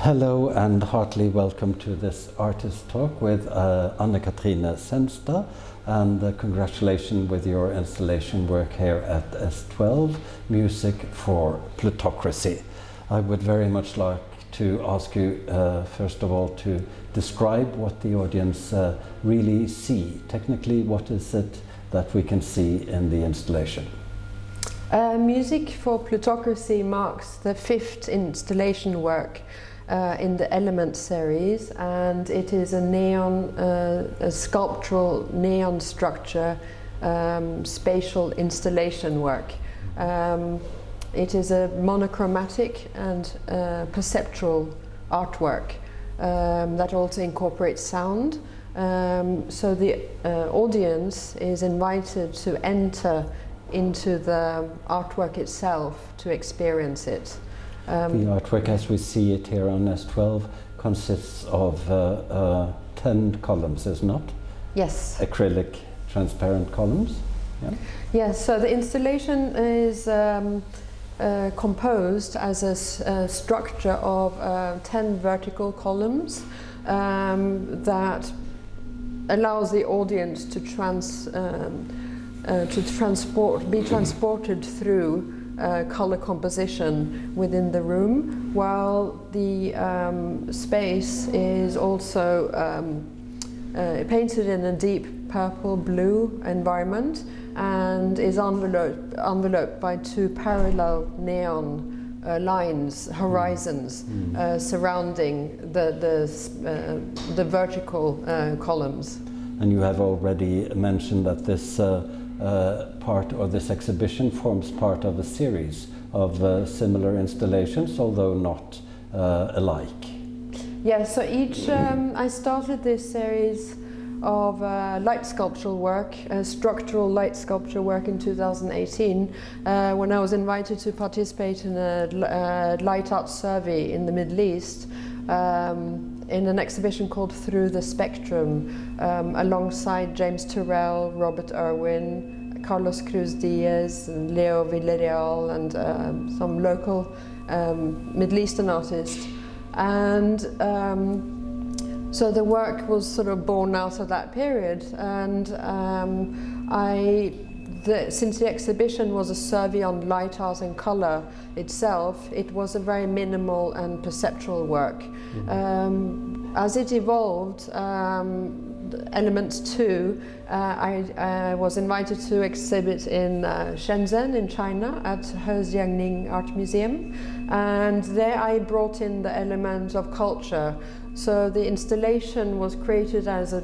Hello and heartily welcome to this artist talk with Katrine Senstad, and congratulations with your installation work here at S12, Music for Plutocracy. I would very much like to ask you first of all to describe what the audience really see. Technically, what is it that we can see in the installation? Music for Plutocracy marks the 5th installation work in the Element series, and it is a sculptural neon structure spatial installation work. It is a monochromatic and perceptual artwork that also incorporates sound. So the audience is invited to enter into the artwork itself to experience it. The artwork as we see it here on S12 consists of 10 columns, is not? Yes. Acrylic transparent columns? Yeah. Yes, so the installation is composed as a structure of 10 vertical columns that allows the audience to be transported through color composition within the room, while the space is also painted in a deep purple-blue environment and is enveloped by 2 parallel neon lines, horizons, surrounding the vertical columns. And you have already mentioned that this this exhibition forms part of a series of similar installations, although not alike. Yeah, so I started this series of light sculptural work, structural light sculpture work in 2018, when I was invited to participate in a light art survey in the Middle East, in an exhibition called Through the Spectrum, alongside James Thurwall, Robert Irwin, Carlos Cruz Diaz, and Leo Villarreal, and some local Middle Eastern artists. And so the work was sort of born out of that period, and since the exhibition was a survey on light art and color itself, it was a very minimal and perceptual work. As it evolved, Elements 2, I was invited to exhibit in Shenzhen in China at Hejiangning Art Museum, and there I brought in the element of culture. So the installation was created as a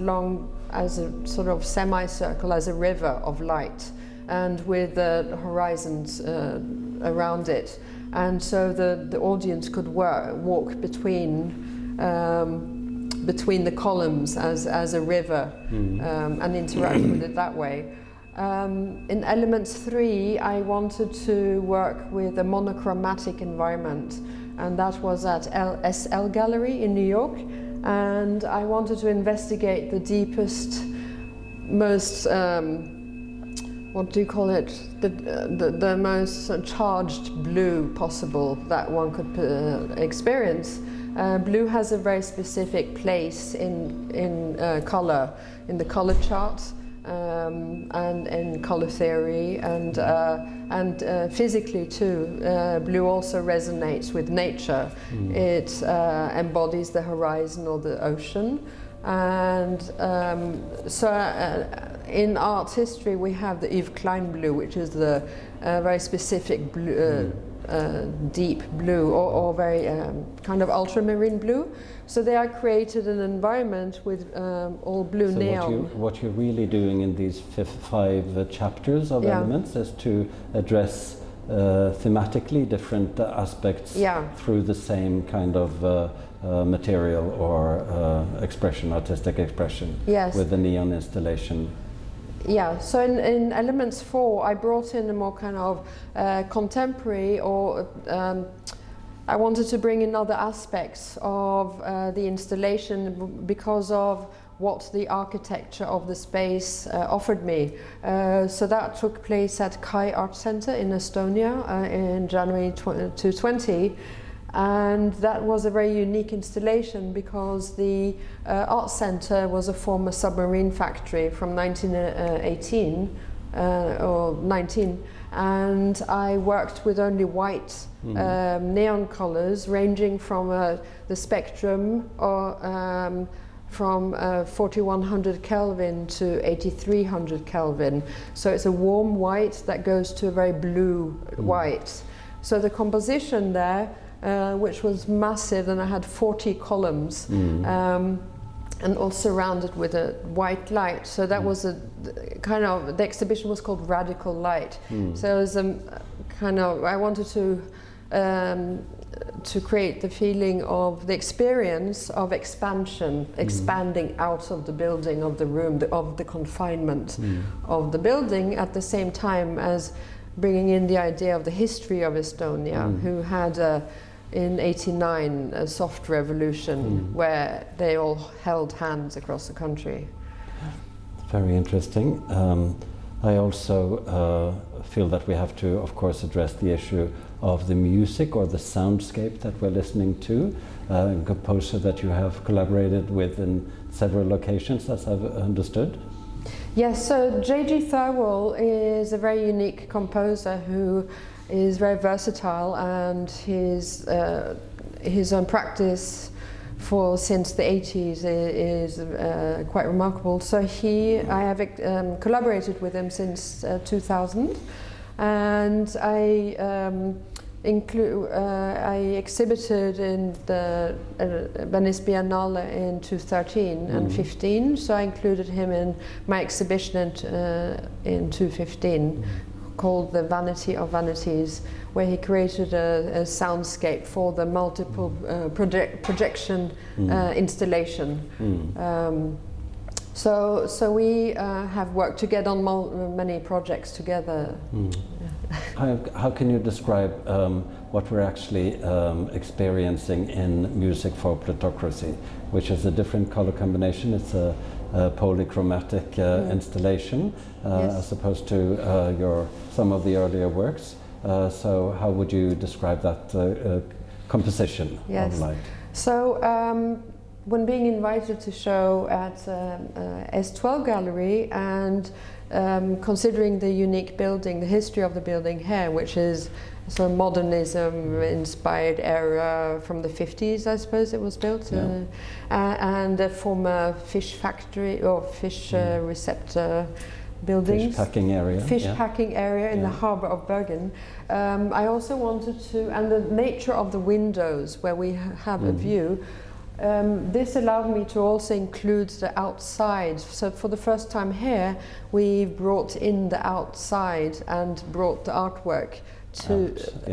sort of semicircle, as a river of light, and with the horizons around it. And so the audience could walk between the columns as a river, and interact with it that way. In Elements 3, I wanted to work with a monochromatic environment, and that was at SL Gallery in New York. And I wanted to investigate the deepest, most what do you call it? The most charged blue possible that one could experience. Blue has a very specific place in color, in the color chart, and in color theory, and physically too. Blue also resonates with nature. It embodies the horizon or the ocean. And in art history we have the Yves Klein blue, which is the very specific blue, deep blue, or very kind of ultramarine blue. So they are created an environment with all blue neon. What you're really doing in these 5 chapters of Elements is to address thematically different aspects through the same kind of material or artistic expression, with the neon installation. Yeah, so in Elements 4 I brought in a more kind of contemporary, or I wanted to bring in other aspects of the installation because of what the architecture of the space offered me. So that took place at Kai Art Center in Estonia in January 2020. And that was a very unique installation because the art center was a former submarine factory from 1918 or 19, and I worked with only white neon colors ranging from the spectrum or from 4100 Kelvin to 8300 Kelvin. So it's a warm white that goes to a very blue white. So the composition there, which was massive, and I had 40 columns, and all surrounded with a white light. So that was a kind of, the exhibition was called Radical Light. So it was a kind of, I wanted to create the feeling of the experience of expansion, expanding out of the building, of the room, of the confinement of the building, at the same time as bringing in the idea of the history of Estonia, who had in '89 a soft revolution where they all held hands across the country. Very interesting. I also feel that we have to, of course, address the issue of the music or the soundscape that we're listening to, a composer that you have collaborated with in several locations, as I've understood. Yes, so J.G. Thurwall is a very unique composer who is very versatile, and his own practice since the 80s is quite remarkable. So I have collaborated with him since 2000, and I exhibited in the Venice Biennale in 2013 and 15, so I included him in my exhibition in 2015 called The Vanity of Vanities, where he created a soundscape for the multiple projection installation. So we have worked together on many projects together. How can you describe what we're actually experiencing in Music for Plutocracy, which is a different color combination? It's a polychromatic installation, as opposed to some of the earlier works. So how would you describe that composition of light? So when being invited to show at S12 Gallery, and considering the unique building, the history of the building here, which is sort of modernism inspired era from the 50s, I suppose it was built, and a former fish factory or fish receptor buildings. Fish packing area. Packing area in the harbour of Bergen. I also wanted to, and the nature of the windows where we have a view, this allowed me to also include the outside. So for the first time here, we brought in the outside and brought the artwork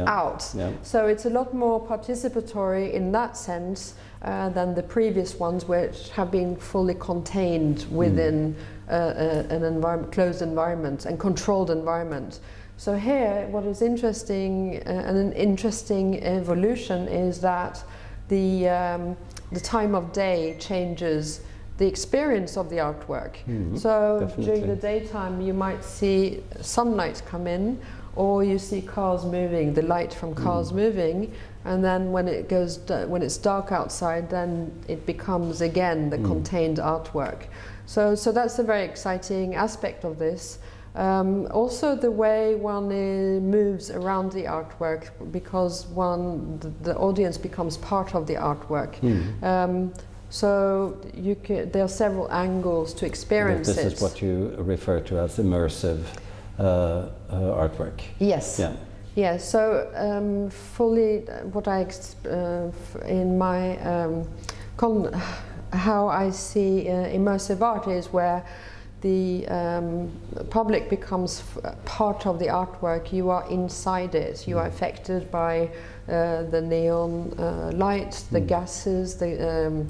out. So it's a lot more participatory in that sense than the previous ones, which have been fully contained within an closed environment and controlled environment. So here, what is interesting, and an interesting evolution, is that the time of day changes the experience of the artwork. So definitely. During the daytime you might see sunlight come in, or you see cars moving, the light from cars moving, and then when it's dark outside, then it becomes again the contained artwork. So that's a very exciting aspect of this. Also the way one moves around the artwork, because the audience becomes part of the artwork. So there are several angles to experience this it. This is what you refer to as immersive artwork. Yes. Yeah. So fully, what I in my how I see immersive art is where the public becomes part of the artwork. You are inside it. You are affected by the neon lights, the gases, the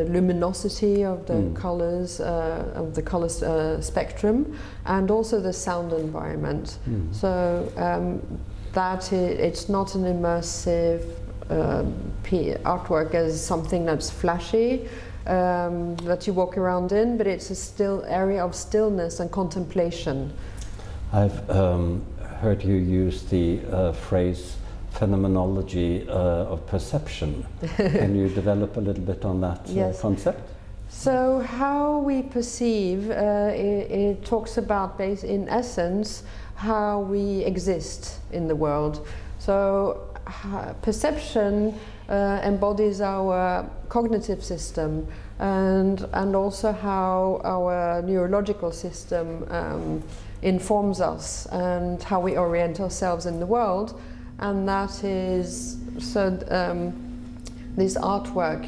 luminosity of the colors, of the color spectrum, and also the sound environment. So it's not an immersive artwork as something that's flashy, that you walk around in, but it's a still area of stillness and contemplation. I've heard you use the phrase Phenomenology of Perception. Can you develop a little bit on that Yes. concept? So how we perceive, it talks about, in essence, how we exist in the world. So perception embodies our cognitive system and also how our neurological system informs us and how we orient ourselves in the world. And that is, so this artwork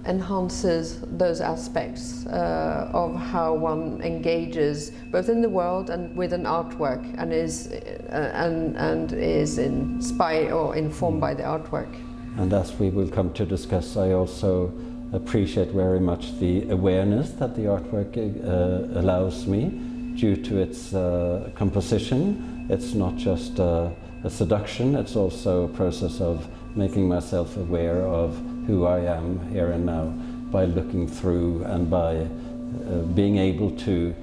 enhances those aspects of how one engages both in the world and with an artwork, and is inspired or informed by the artwork. And as we will come to discuss, I also appreciate very much the awareness that the artwork allows me due to its composition. It's not just a seduction, it's also a process of making myself aware of who I am here and now by looking through and by being able to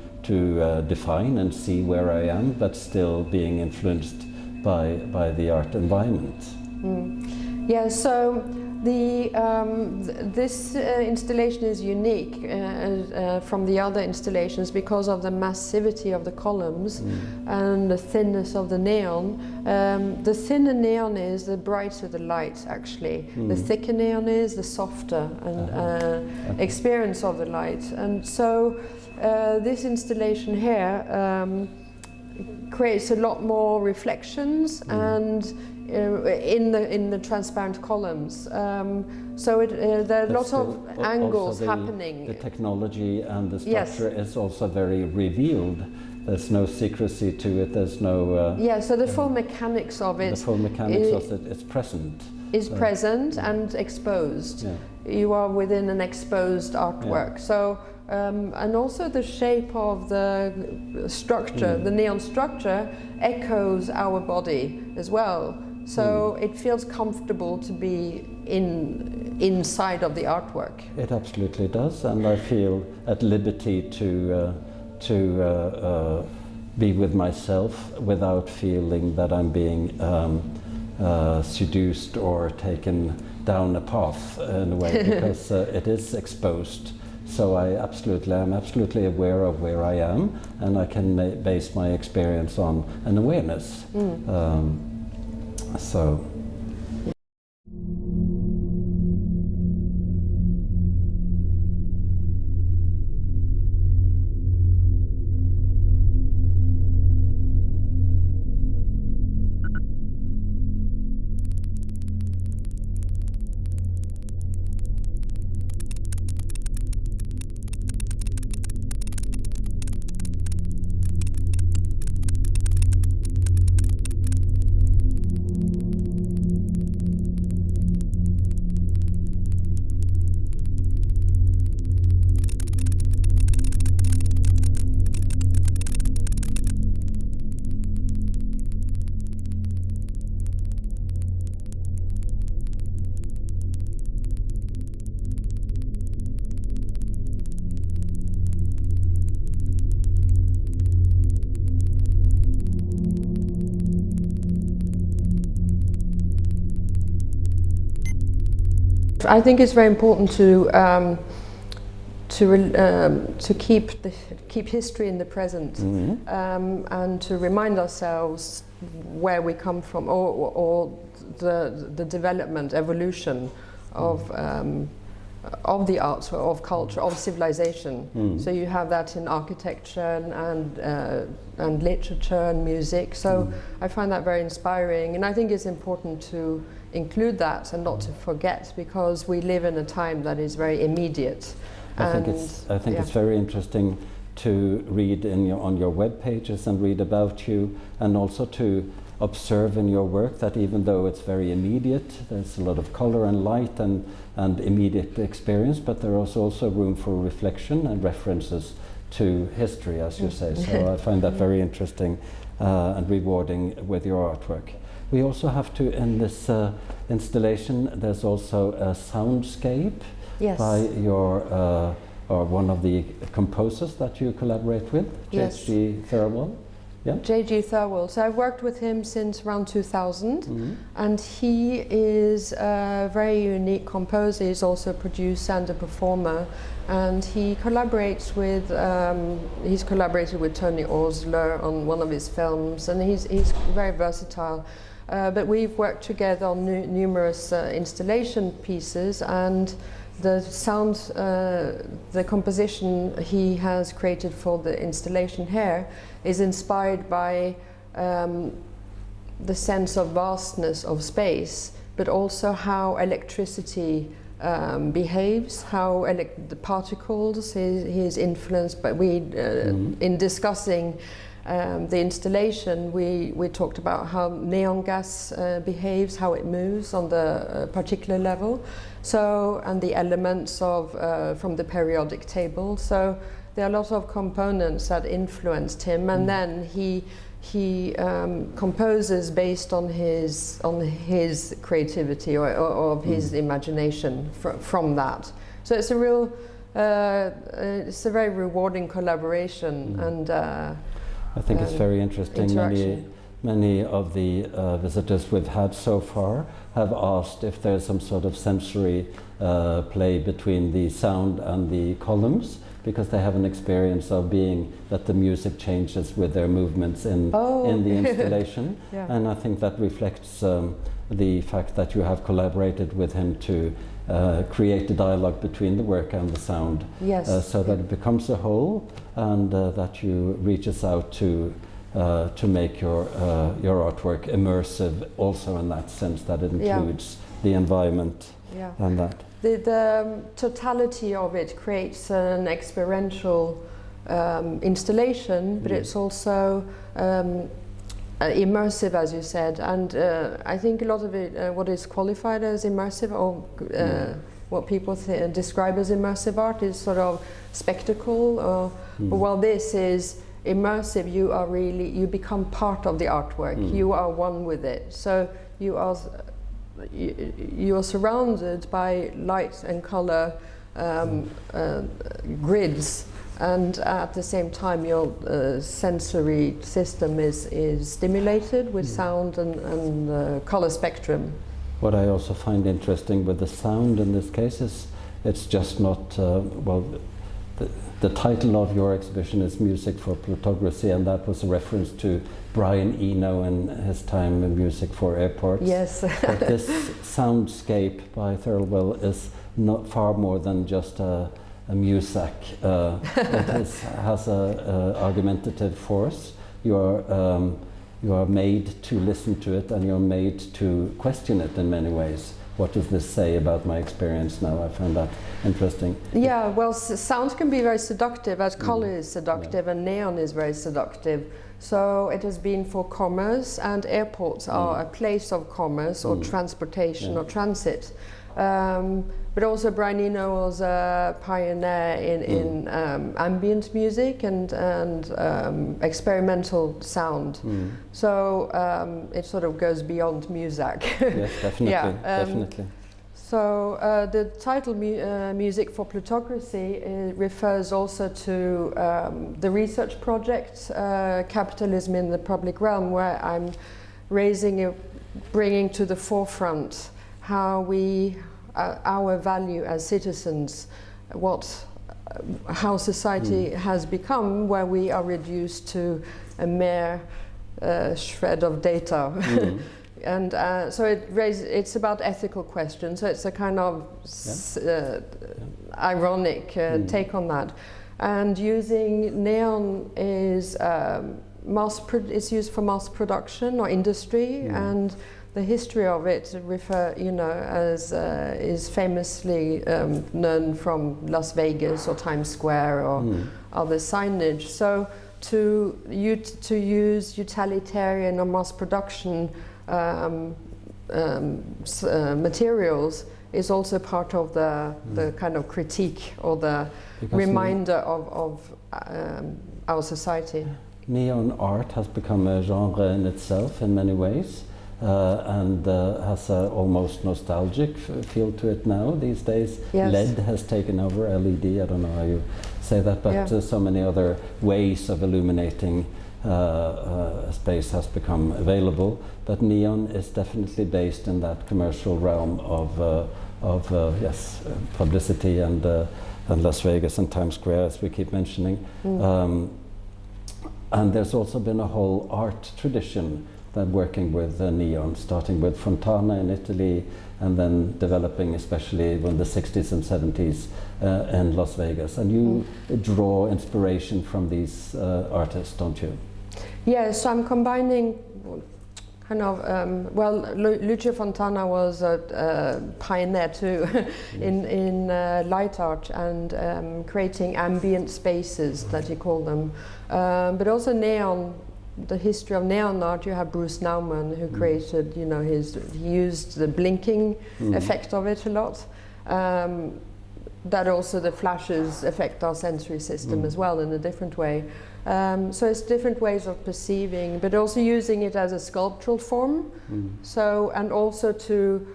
define and see where I am, but still being influenced by the art environment. Yeah, so this installation is unique from the other installations because of the massivity of the columns and the thinness of the neon. The thinner neon is, the brighter the light, actually. The thicker neon is, the softer and experience of the light. And so this installation here creates a lot more reflections and in the transparent columns. So there are lots of angles happening. The technology and the structure is also very revealed. There's no secrecy to it, there's no... yeah, so the full mechanics of it... The full mechanics of it is present. Is present and exposed. Yeah. You are within an exposed artwork. Yeah. So, and also the shape of the structure, the neon structure, echoes our body as well. So it feels comfortable to be inside of the artwork. It absolutely does, and I feel at liberty to be with myself without feeling that I'm being seduced or taken down a path in a way, because it is exposed. So I'm absolutely aware of where I am, and I can base my experience on an awareness. So. I think it's very important to keep history in the present, and to remind ourselves where we come from, or the development, evolution of the arts, of culture, of civilization. So you have that in architecture and literature and music. So I find that very inspiring, and I think it's important to include that and not to forget, because we live in a time that is very immediate. I think it's very interesting to read on your web pages and read about you, and also to observe in your work that even though it's very immediate, there's a lot of color and light and immediate experience, but there is also room for reflection and references to history, as you say. So I find that very interesting and rewarding with your artwork. We also have to, in this installation, there's also a soundscape by your or one of the composers that you collaborate with, Yes. J.H.D. Thurwall. Yeah. J.G. Thurwall. So I've worked with him since around 2000, and he is a very unique composer. He's also a producer and a performer, and he collaborates with. He's collaborated with Tony Osler on one of his films, and he's very versatile. But we've worked together on numerous installation pieces, and the sound, the composition he has created for the installation here is inspired by the sense of vastness of space, but also how electricity behaves, how the particles he is influenced by. In discussing the installation, we talked about how neon gas behaves, how it moves on the particular level, so, and the elements of from the periodic table. So there are a lot of components that influenced him, and then he composes based on his creativity or of his imagination from that. So it's a real it's a very rewarding collaboration, and I think it's very interesting. Many of the visitors we've had so far have asked if there's some sort of sensory play between the sound and the columns, because they have an experience of being that the music changes with their movements in the installation. Yeah. And I think that reflects the fact that you have collaborated with him to create a dialogue between the work and the sound, so that it becomes a whole, and that you reaches out to make your artwork immersive, also in that sense that it includes the environment and that. The totality of it creates an experiential installation, but it's also immersive, as you said, and I think a lot of it, what is qualified as immersive, or what people describe as immersive art, is sort of spectacle, or while this is immersive, you become part of the artwork, you are one with it, so you are surrounded by light and color grids, and at the same time your sensory system is stimulated with sound and color spectrum. What I also find interesting with the sound in this case is it's just not, the title of your exhibition is Music-for-Plutocracy, and that was a reference to Brian Eno and his time in Music for Airports. Yes. But this soundscape by Thurwall is not far more than just a music. It has a argumentative force. You are made to listen to it, and you're made to question it in many ways. What does this say about my experience now? I found that interesting. Yeah, well, sound can be very seductive, as color is seductive, and neon is very seductive. So it has been for commerce, and airports are a place of commerce or transportation or transit. But also Brian Eno was a pioneer in ambient music and experimental sound. So it sort of goes beyond music. Yes, definitely, definitely. So the title Music-for-Plutocracy refers also to the research project Capitalism in the Public Realm, where I'm bringing to the forefront how we our value as citizens, how society has become, where we are reduced to a mere shred of data. And so it's about ethical questions, so it's a kind of ironic take on that. And using neon is it's used for mass production or industry, and the history of it is famously known from Las Vegas or Times Square or other signage. So to use utilitarian or mass production materials is also part of the kind of critique or the reminder of our society. Neon art has become a genre in itself in many ways. And has an almost nostalgic feel to it now these days. Yes. LED has taken over, LED, I don't know how you say that, but so many other ways of illuminating space has become available. But neon is definitely based in that commercial realm of publicity and Las Vegas and Times Square, as we keep mentioning. And there's also been a whole art tradition that working with neon, starting with Fontana in Italy, and then developing especially in the 60s and 70s in Las Vegas. And you draw inspiration from these artists, don't you? Yes, so I'm combining kind of, Lucio Fontana was a pioneer too in light art and creating ambient spaces, that you call them. But also neon, the history of neon art. You have Bruce Nauman, who created, he used the blinking effect of it a lot. That also the flashes affect our sensory system as well in a different way. So it's different ways of perceiving, but also using it as a sculptural form. So, and also to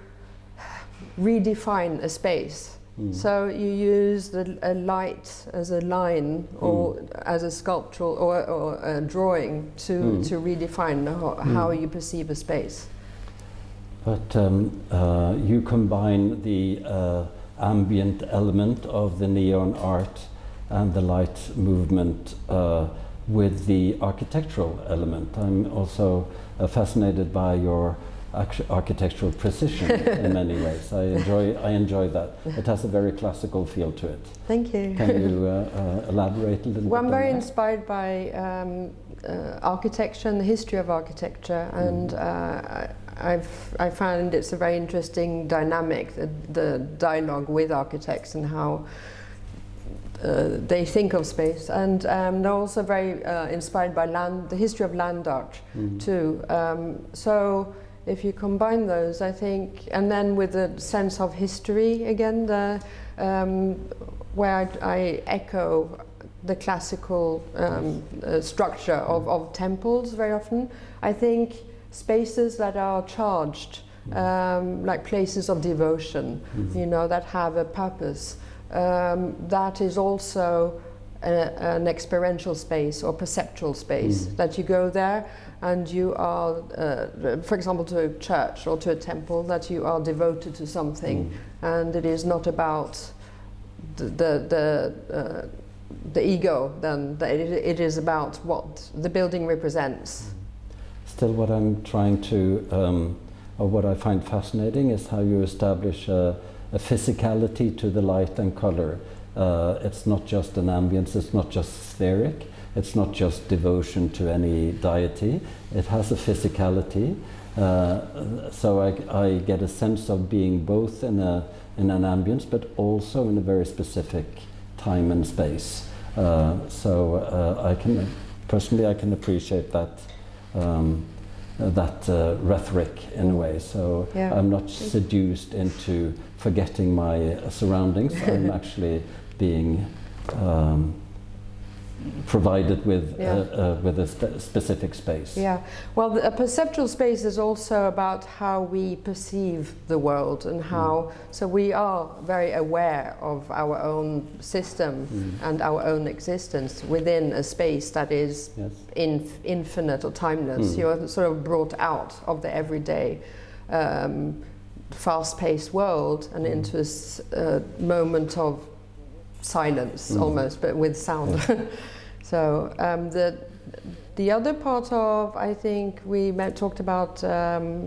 redefine a space. So you use a light as a line or as a sculptural or a drawing to redefine how you perceive a space. But you combine the ambient element of the neon art and the light movement with the architectural element. I'm also fascinated by your architectural precision in many ways. I enjoy that. It has a very classical feel to it. Thank you. Can you elaborate a little bit? Well, I'm very that? inspired by architecture and the history of architecture, and I find it's a very interesting dynamic, the dialogue with architects and how they think of space. And they're also very inspired by the history of land art too. So if you combine those, I think, and then with the sense of history again, where I echo the classical structure of temples very often. I think spaces that are charged, like places of devotion, that have a purpose, that is also an experiential space or perceptual space, that you go there and you are, for example, to a church or to a temple, that you are devoted to something, and it is not about the ego, then it is about what the building represents. Still, what I'm trying to, or what I find fascinating, is how you establish a physicality to the light and color. It's not just an ambience, it's not just spheric, it's not just devotion to any deity, it has a physicality. So I get a sense of being both in an ambience, but also in a very specific time and space. I can appreciate that rhetoric in a way. So I'm not seduced into forgetting my surroundings. I'm actually being provided with a specific space. Yeah, well, a perceptual space is also about how we perceive the world and how, so we are very aware of our own system and our own existence within a space that is infinite or timeless. You're sort of brought out of the everyday fast-paced world and into a moment of silence almost, but with sound. So the other part of, I think we talked about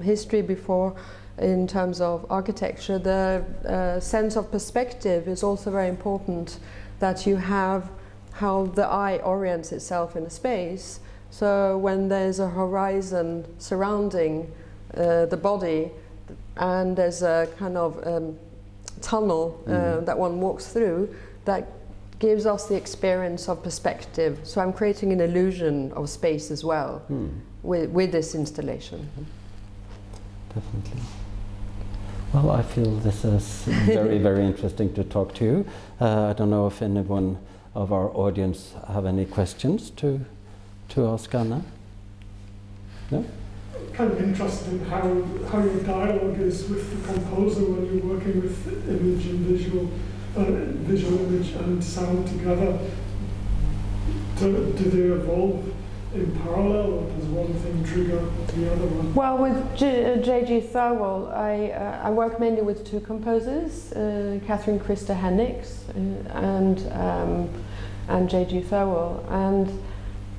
history before in terms of architecture. The sense of perspective is also very important, that you have how the eye orients itself in a space. So when there's a horizon surrounding the body and there's a kind of tunnel that one walks through, that gives us the experience of perspective. So I'm creating an illusion of space as well with this installation. Definitely. Well, I feel this is very, very interesting to talk to you. I don't know if anyone of our audience have any questions to ask Anna? No? Kind of interested in how your dialogue is with the composer when you're working with image and visual image and sound together. Do they evolve in parallel, or does one thing trigger the other one? Well, with J.G. Thurwall, I work mainly with two composers, Katrine and J.G. Thurwall. And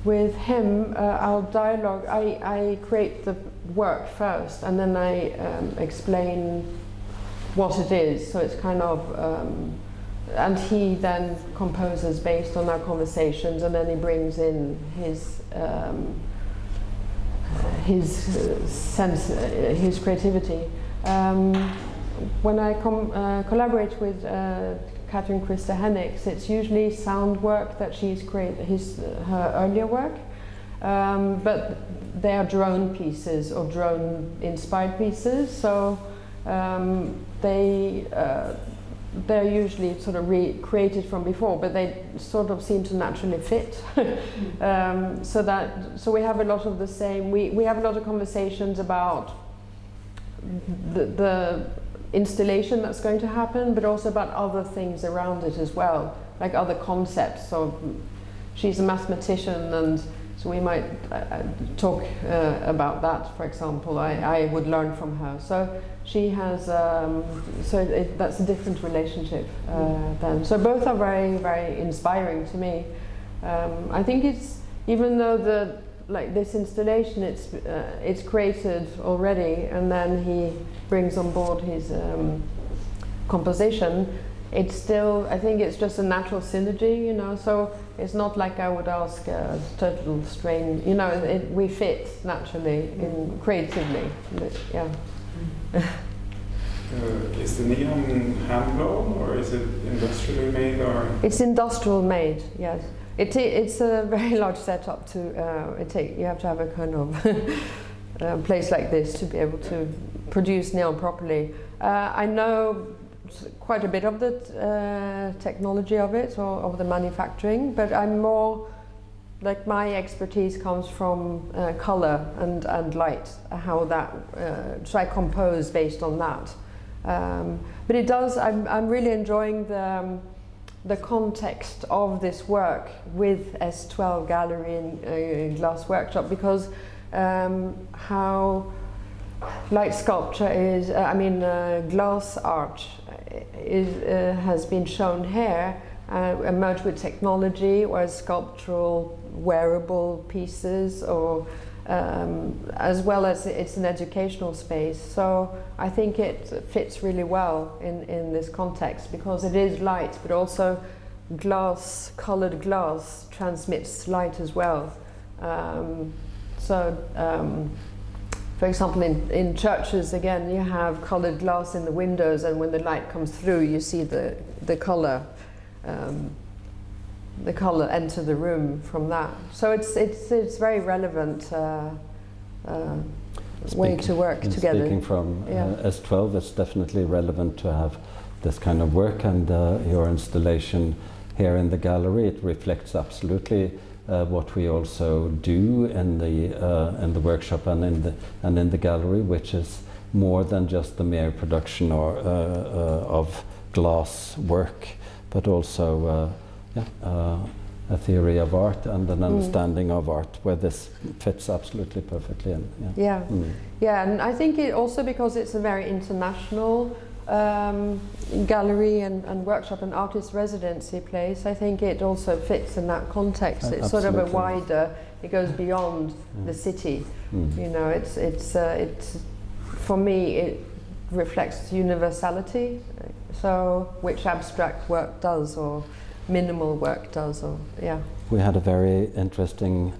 with him, our dialogue, I create the work first, and then I explain what it is. So it's kind of, and he then composes based on our conversations, and then he brings in his sense, his creativity. When I collaborate with Katrine, it's usually sound work that she's created, her earlier work, but they are drone pieces or drone-inspired pieces. So they're usually sort of recreated from before, but they sort of seem to naturally fit. So we have a lot of the same. We have a lot of conversations about the installation that's going to happen, but also about other things around it as well, like other concepts. So she's a mathematician, and so we might talk about that, for example. I would learn from her. So she has, that's a different relationship then. So both are very, very inspiring to me. I think it's, even though this installation, it's created already, and then he brings on board his composition, it's still, I think it's just a natural synergy, you know, so it's not like I would ask a total strange, you know, we fit naturally, creatively, yeah. Is the neon hand-blown, or is it industrially made, or? It's industrial made, yes. It's a very large setup to, you have to have a kind of place like this to be able to produce neon properly. I know quite a bit of the technology of it, or of the manufacturing, but I'm more, like, my expertise comes from color and light, how that, so I compose based on that. But it does, I'm really enjoying the context of this work with S12 Gallery and Glass Workshop, because how light sculpture is, glass art has been shown here, merged with technology, or sculptural wearable pieces, or as well as it's an educational space. So I think it fits really well in this context, because it is light, but also glass, colored glass transmits light as well. For example, in churches, again, you have colored glass in the windows, and when the light comes through, you see the color enter the room from that. So it's very relevant way to work together. Speaking from S12, it's definitely relevant to have this kind of work, and your installation here in the gallery, it reflects absolutely what we also do in the workshop and in the gallery, which is more than just the mere production of glass work, but also a theory of art and an understanding of art, where this fits absolutely perfectly in. Yeah, and I think it also, because it's a very international gallery and workshop and artist residency place, I think it also fits in that context. It's sort of a wider, it goes beyond the city. You know, it's for me, it reflects universality, so which abstract work does, or minimal work does, or We had a very interesting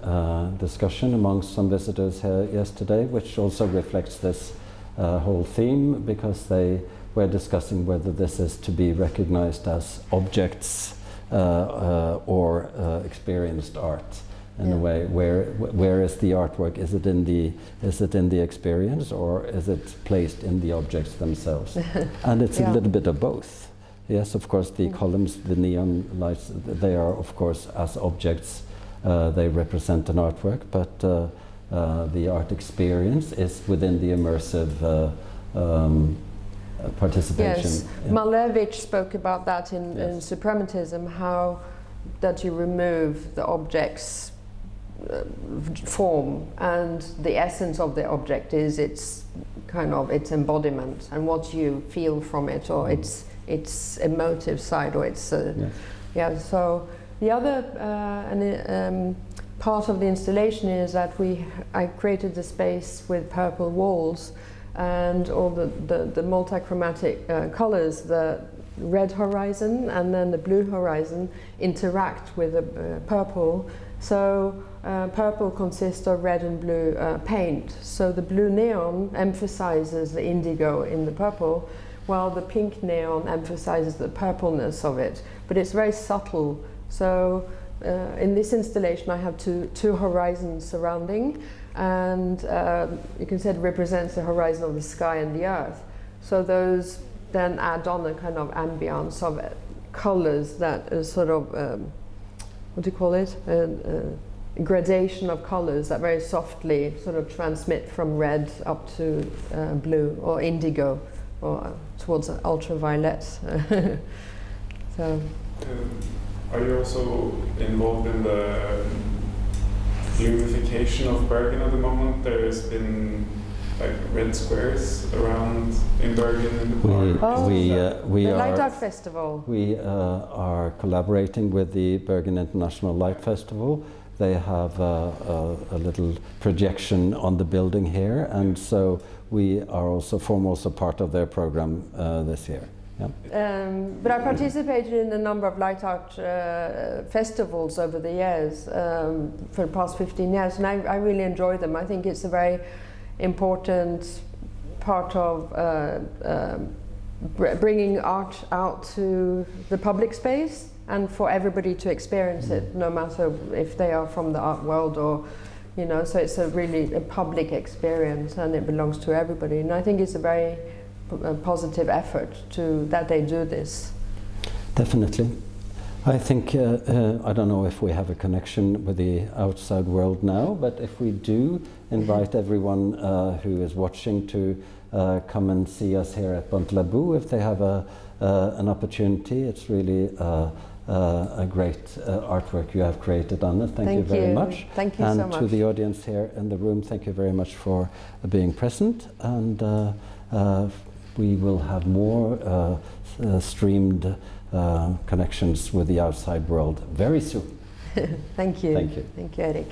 discussion amongst some visitors here yesterday, which also reflects this whole theme, because they were discussing whether this is to be recognized as objects or experienced art in a way. Where is the artwork? Is it in the experience, or is it placed in the objects themselves? And it's a little bit of both. Yes, of course, the columns, the neon lights, they are, of course, as objects, they represent an artwork, but the art experience is within the immersive participation. Yes, Malevich spoke about that in Suprematism, how that you remove the objects form, and the essence of the object is its kind of its embodiment and what you feel from it, or its emotive side, or its yeah. So the other part of the installation is that I created the space with purple walls, and all the multichromatic colors, the red horizon and then the blue horizon interact with the purple. So purple consists of red and blue paint. So the blue neon emphasizes the indigo in the purple, while the pink neon emphasizes the purpleness of it. But it's very subtle. So in this installation I have two horizons surrounding, and you can say it represents the horizon of the sky and the earth. So those then add on a kind of ambience of colors that is sort of, what do you call it? Gradation of colors that very softly sort of transmit from red up to blue or indigo, or towards ultraviolet. So. Are you also involved in the unification of Bergen at the moment? There has been like red squares around in Bergen in the park. The Light Art Festival. We are collaborating with the Bergen International Light Festival. They have a little projection on the building here, and so we are also part of their program this year. Yeah. But I participated in a number of light art festivals over the years, for the past 15 years, and I really enjoy them. I think it's a very important part of bringing art out to the public space and for everybody to experience it, no matter if they are from the art world or, you know, so it's a really a public experience and it belongs to everybody. And I think it's a very positive effort that they do this. Definitely. I think, I don't know if we have a connection with the outside world now, but if we do, invite everyone who is watching to come and see us here at Bontlabou if they have an opportunity. It's really a great artwork you have created, Anna. Thank you very much. Thank you so much. And to the audience here in the room, thank you very much for being present. And we will have more streamed connections with the outside world very soon. Thank you. Thank you. Thank you, Erik.